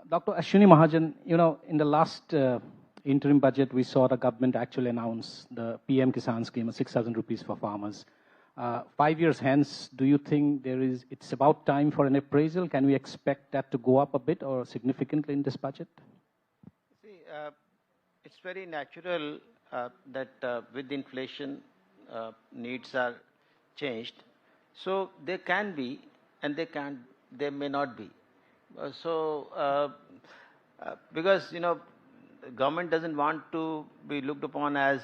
Dr. Ashwini Mahajan, in the last interim budget, we saw the government actually announce the PM Kisan Scheme of 6,000 rupees for farmers. 5 years hence, do you think it's about time for an appraisal? Can we expect that to go up a bit or significantly in this budget? See, it's very natural that with inflation, needs are changed. So there can be, and they may not be. Because government doesn't want to be looked upon as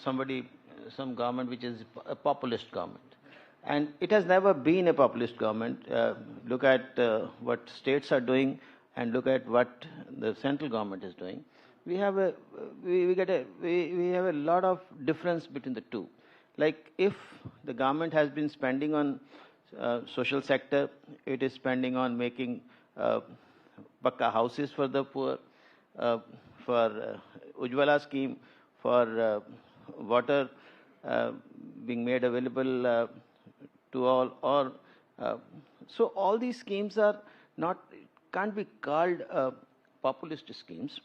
some government which is a populist government, and it has never been a populist government. Look at what states are doing, and look at what the central government is doing. We have a lot of difference between the two. Like if the government has been spending on social sector, it is spending on making pakka houses for the poor, for Ujjwala scheme, for water being made available to all, or so all these schemes can't be called populist schemes.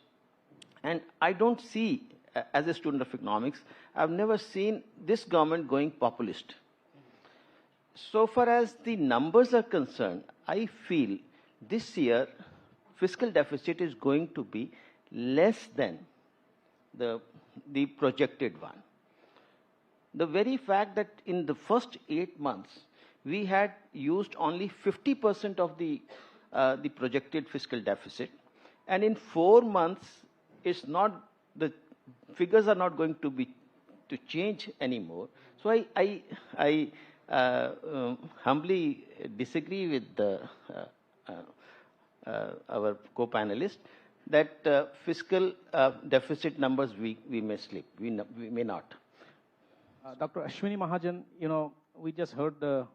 And I don't see, as a student of economics, I've never seen this government going populist. So far as the numbers are concerned, I feel this year fiscal deficit is going to be less than the projected one. The very fact that in the first 8 months we had used only 50% of the projected fiscal deficit, and in 4 months the figures are not going to change anymore. So I humbly disagree with our co-panelist that fiscal deficit numbers we may slip, we may not. Dr. Ashwini Mahajan, we just heard a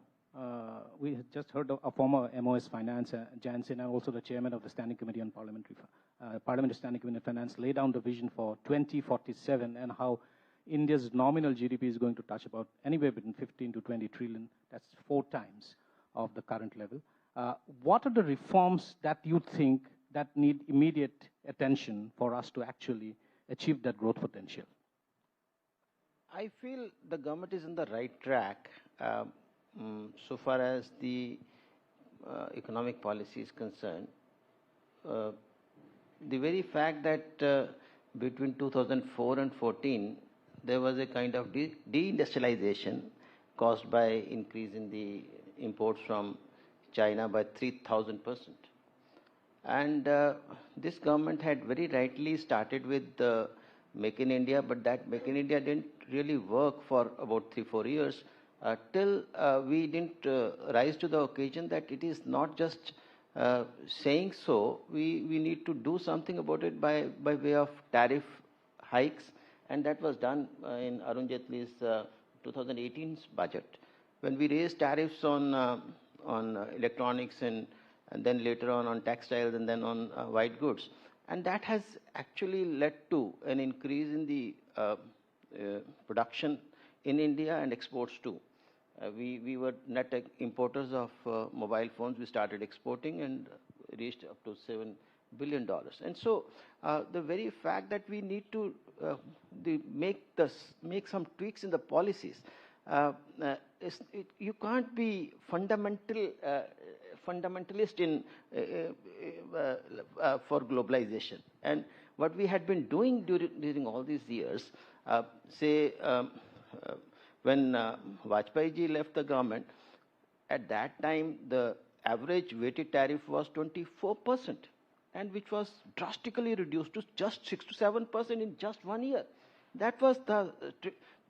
former MOS Finance, Jansen, and also the chairman of the Standing Committee on Parliamentary Standing Committee on Finance lay down the vision for 2047 and how India's nominal GDP is going to touch about anywhere between 15 to 20 trillion. That's 4 times of the current level. What are the reforms that you think that need immediate attention for us to actually achieve that growth potential? I feel the government is on the right track so far as the economic policy is concerned. The very fact that between 2004 and 14, there was a kind of deindustrialization caused by increase in the imports from China by 3,000%. And this government had very rightly started with Make in India, but that Make in India didn't really work for about 3-4 years till we didn't rise to the occasion that it is not just saying so, we need to do something about it by way of tariff hikes, and that was done in Arun Jaitley's 2018's budget, when we raised tariffs on electronics and then later on textiles and then on white goods. And that has actually led to an increase in the production in India and exports too. We were net importers of mobile phones. We started exporting and reached up to $7 billion. And so the very fact that we need to make some tweaks in the policies, you can't be fundamentalist in for globalization. And what we had been doing during all these years, when Vajpayee ji left the government, at that time the average weighted tariff was 24%, and which was drastically reduced to just 6 to 7% in just 1 year. That was the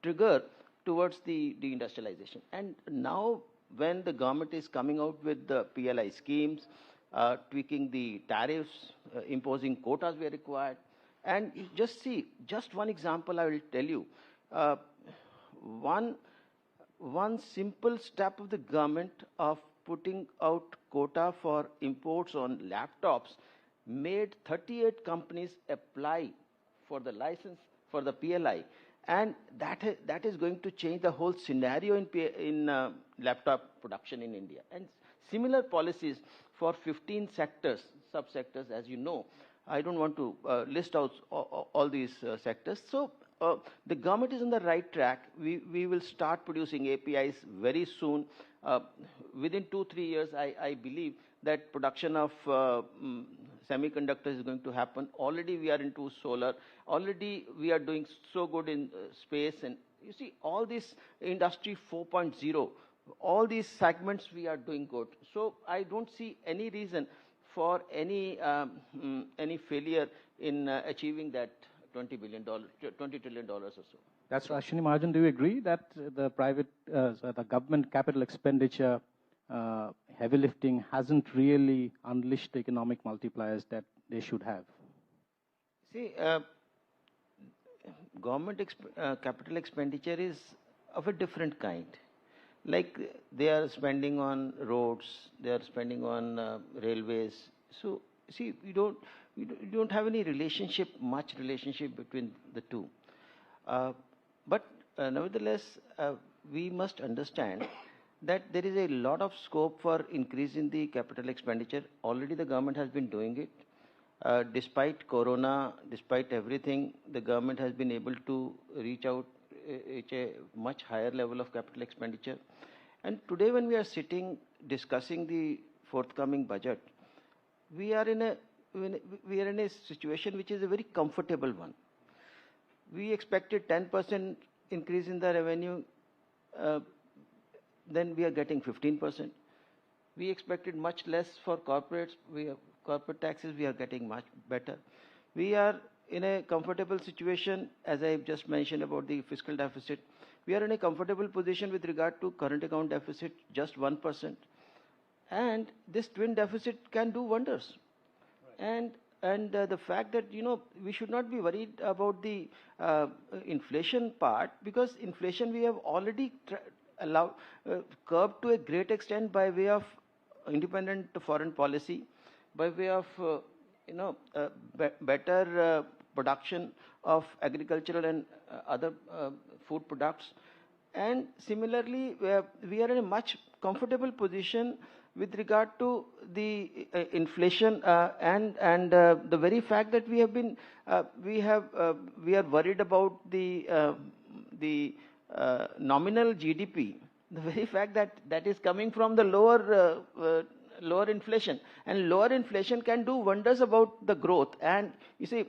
trigger towards the deindustrialization. And now when the government is coming out with the PLI schemes, tweaking the tariffs, imposing quotas where required, and you just see, just one example I will tell you. One simple step of the government of putting out quota for imports on laptops made 38 companies apply for the license for the PLI, and that is going to change the whole scenario in laptop production in India. And similar policies for 15 sectors, subsectors, as you know. I don't want to list out all these sectors. So the government is on the right track. We will start producing APIs very soon. Within 2-3 years, I believe that production of semiconductors is going to happen. Already we are into solar. Already we are doing so good in space. And you see, all this industry 4.0, all these segments we are doing good. So I don't see any reason for any failure in achieving that $20 trillion or so. That's right. Ashwini Mahajan, do you agree that the government capital expenditure heavy lifting hasn't really unleashed the economic multipliers that they should have? See, government capital expenditure is of a different kind. Like they are spending on roads, they are spending on railways. So see, we don't have any much relationship between the two. But nevertheless, we must understand that there is a lot of scope for increasing the capital expenditure. Already the government has been doing it. Despite Corona, despite everything, the government has been able to reach a much higher level of capital expenditure. And today when we are sitting discussing the forthcoming budget, we are in a situation which is a very comfortable one. We expected 10% increase in the revenue, then we are getting 15%. We expected much less for corporate taxes, we are getting much better. We are in a comfortable situation, as I just mentioned about the fiscal deficit. We are in a comfortable position with regard to current account deficit, just 1%. And this twin deficit can do wonders. Right. And the fact that, we should not be worried about the inflation part, because inflation we have already curbed to a great extent by way of independent foreign policy, by way of better production of agricultural and other food products. And similarly, we are in a much comfortable position with regard to the inflation and the very fact that we are worried about the nominal GDP. The very fact that is coming from the lower inflation, and lower inflation can do wonders about the growth. And you see,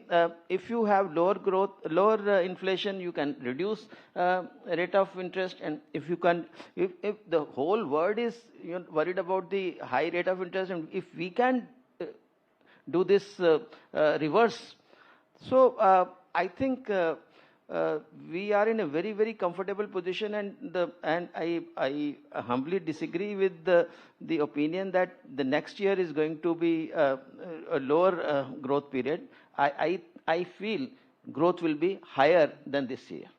if you have lower inflation, you can reduce rate of interest. And if the whole world is worried about the high rate of interest, and if we can do this reverse, so I think we are in a very, very comfortable position, and I humbly disagree with the opinion that the next year is going to be a lower growth period. I feel growth will be higher than this year.